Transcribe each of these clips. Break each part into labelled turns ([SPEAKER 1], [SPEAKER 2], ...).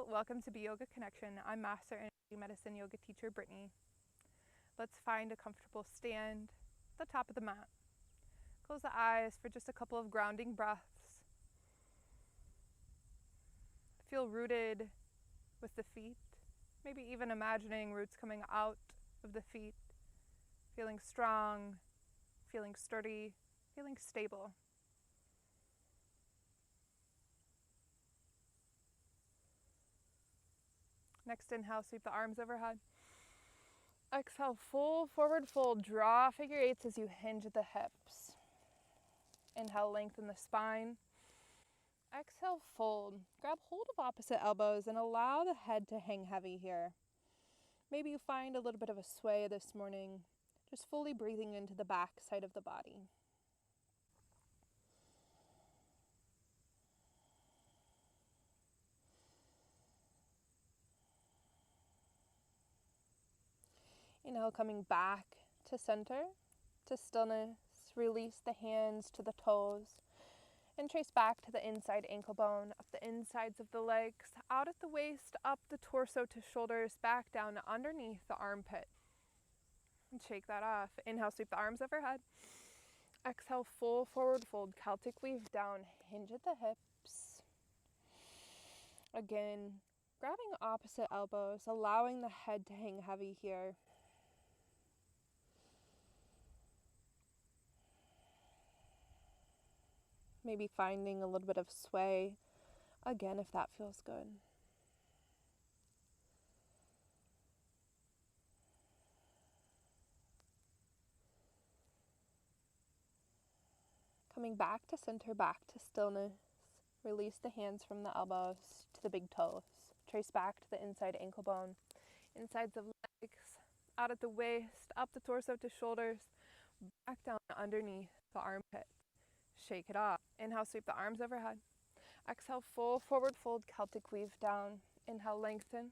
[SPEAKER 1] welcome to Be Yoga Connection. I'm Master Energy Medicine Yoga teacher Brittany. Let's find a comfortable stand at the top of the mat. Close the eyes for just a couple of grounding breaths. Feel rooted with the feet, maybe even imagining roots coming out of the feet, feeling strong, feeling sturdy, feeling stable. Next inhale, sweep the arms overhead. Exhale, full forward fold. Draw figure eights as you hinge at the hips. Inhale, lengthen the spine. Exhale, fold. Grab hold of opposite elbows and allow the head to hang heavy here. Maybe you find a little bit of a sway this morning, just fully breathing into the back side of the body. Inhale, coming back to center, to stillness. Release the hands to the toes and trace back to the inside ankle bone, up the insides of the legs, out at the waist, up the torso to shoulders, back down underneath the armpit. And shake that off. Inhale, sweep the arms overhead. Exhale, full forward fold, Celtic weave down, hinge at the hips. Again, grabbing opposite elbows, allowing the head to hang heavy here. Maybe finding a little bit of sway, again, if that feels good. Coming back to center, back to stillness. Release the hands from the elbows to the big toes. Trace back to the inside ankle bone, insides of legs, out at the waist, up the torso to shoulders, back down underneath the armpit. Shake it off. Inhale, sweep the arms overhead. Exhale, full forward fold, Celtic weave down. Inhale, lengthen.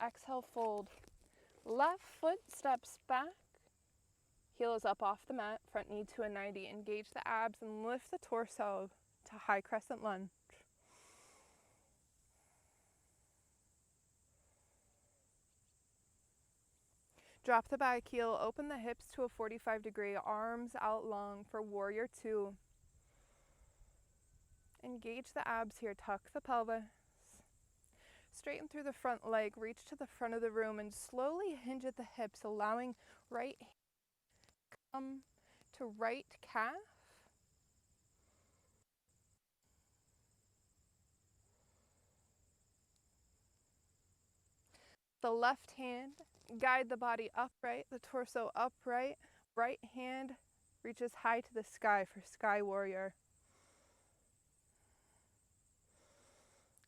[SPEAKER 1] Exhale, fold. Left foot steps back. Heel is up off the mat, front knee to a 90. Engage the abs and lift the torso to high crescent lunge. Drop the back heel, open the hips to a 45-degree, arms out long for warrior two. Engage the abs here, tuck the pelvis. Straighten through the front leg, reach to the front of the room and slowly hinge at the hips, allowing right hand to come to right calf. The left hand, guide the body upright, the torso upright. Right hand reaches high to the sky for sky warrior.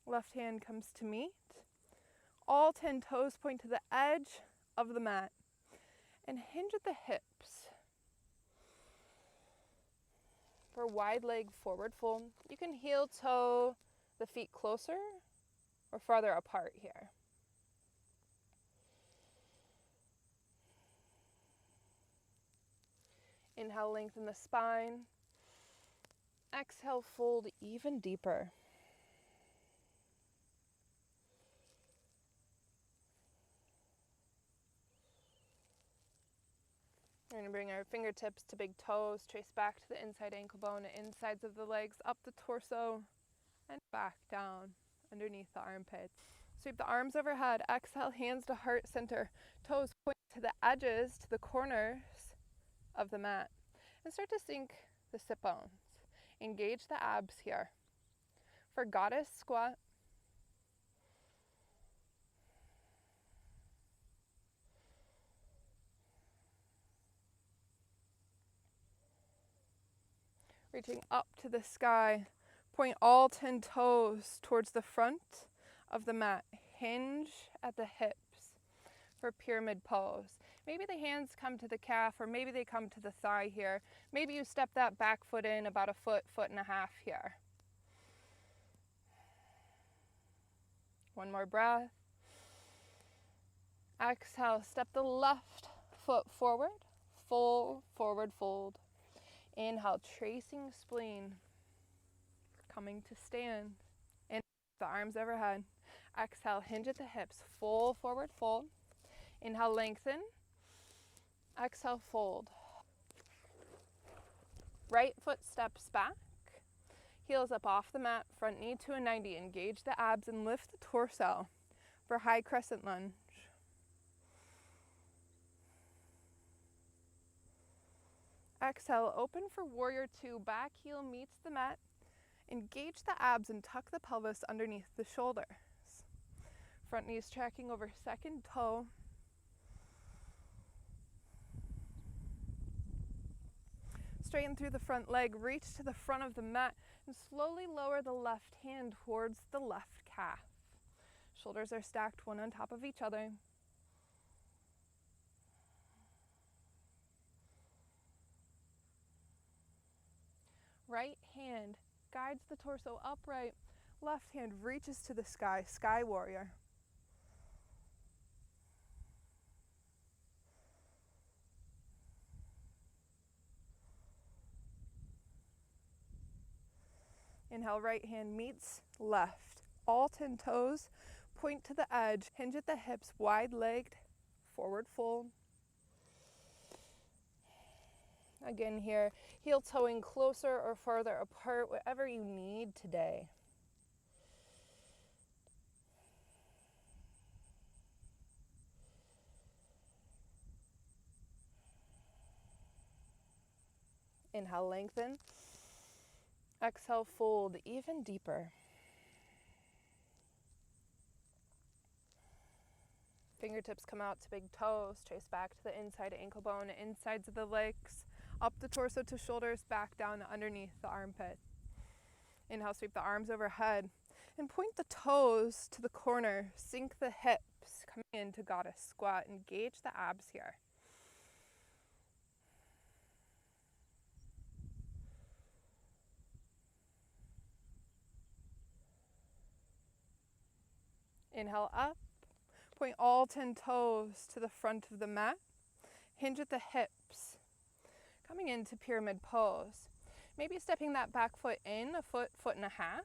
[SPEAKER 1] Left hand comes to meet. All 10 toes point to the edge of the mat and hinge at the hips. For wide leg forward fold, you can heel toe the feet closer or farther apart here. Inhale, lengthen the spine. Exhale, fold even deeper. We're going to bring our fingertips to big toes, trace back to the inside ankle bone, insides of the legs, up the torso, and back down underneath the armpits. Sweep the arms overhead. Exhale, hands to heart center. Toes point to the edges, to the corners of the mat. And start to sink the sit bones. Engage the abs here. For goddess squat, reaching up to the sky, point all 10 toes towards the front of the mat. Hinge at the hips for pyramid pose. Maybe the hands come to the calf, or maybe they come to the thigh here. Maybe you step that back foot in about a foot, foot and a half here. One more breath. Exhale, step the left foot forward, full forward fold. Inhale, tracing spleen, coming to stand. Inhale, the arms overhead. Exhale, hinge at the hips, full forward fold. Inhale, lengthen. Exhale, fold. Right foot steps back. Heels up off the mat, front knee to a 90. Engage the abs and lift the torso for high crescent lunge. Exhale, open for warrior two. Back heel meets the mat. Engage the abs and tuck the pelvis underneath the shoulders. Front knee's tracking over second toe. Straighten through the front leg, reach to the front of the mat, and slowly lower the left hand towards the left calf. Shoulders are stacked one on top of each other. Right hand guides the torso upright. Left hand reaches to the sky, sky warrior. Inhale, right hand meets left. All 10 toes point to the edge. Hinge at the hips, wide-legged, forward fold. Again here, heel toeing closer or farther apart, whatever you need today. Inhale, lengthen. Exhale, fold even deeper. Fingertips come out to big toes, trace back to the inside ankle bone, insides of the legs, up the torso to shoulders, back down underneath the armpit. Inhale, sweep the arms overhead and point the toes to the corner. Sink the hips, coming into goddess squat. Engage the abs here. Inhale up, point all 10 toes to the front of the mat. Hinge at the hips, coming into pyramid pose. Maybe stepping that back foot in, a foot, foot and a half.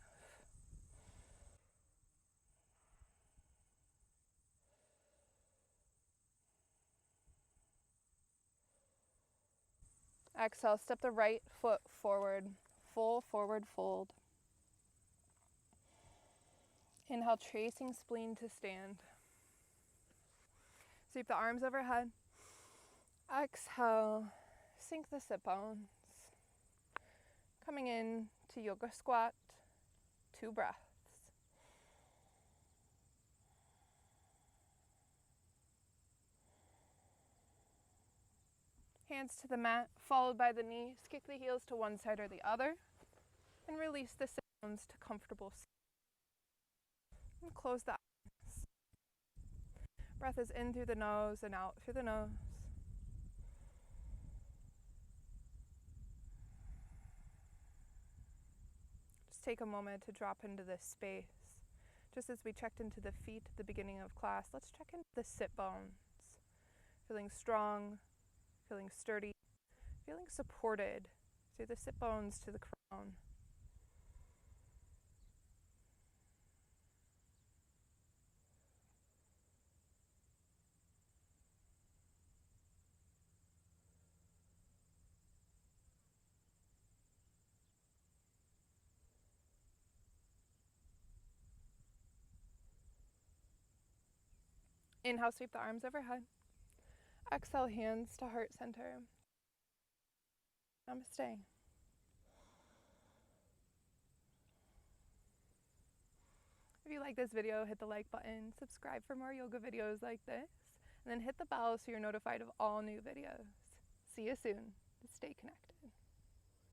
[SPEAKER 1] Exhale, step the right foot forward, full forward fold. Inhale, tracing spleen to stand. Sweep the arms overhead. Exhale, sink the sit bones. Coming in to yoga squat, 2 breaths. Hands to the mat, followed by the knees. Kick the heels to one side or the other. And release the sit bones to comfortable seat. And close the eyes. Breath is in through the nose and out through the nose. Just take a moment to drop into this space. Just as we checked into the feet at the beginning of class, let's check into the sit bones. Feeling strong, feeling sturdy, feeling supported through the sit bones to the crown. Inhale, sweep the arms overhead. Exhale, hands to heart center. Namaste. If you like this video, hit the like button, subscribe for more yoga videos like this, and then hit the bell so you're notified of all new videos. See you soon. Stay connected.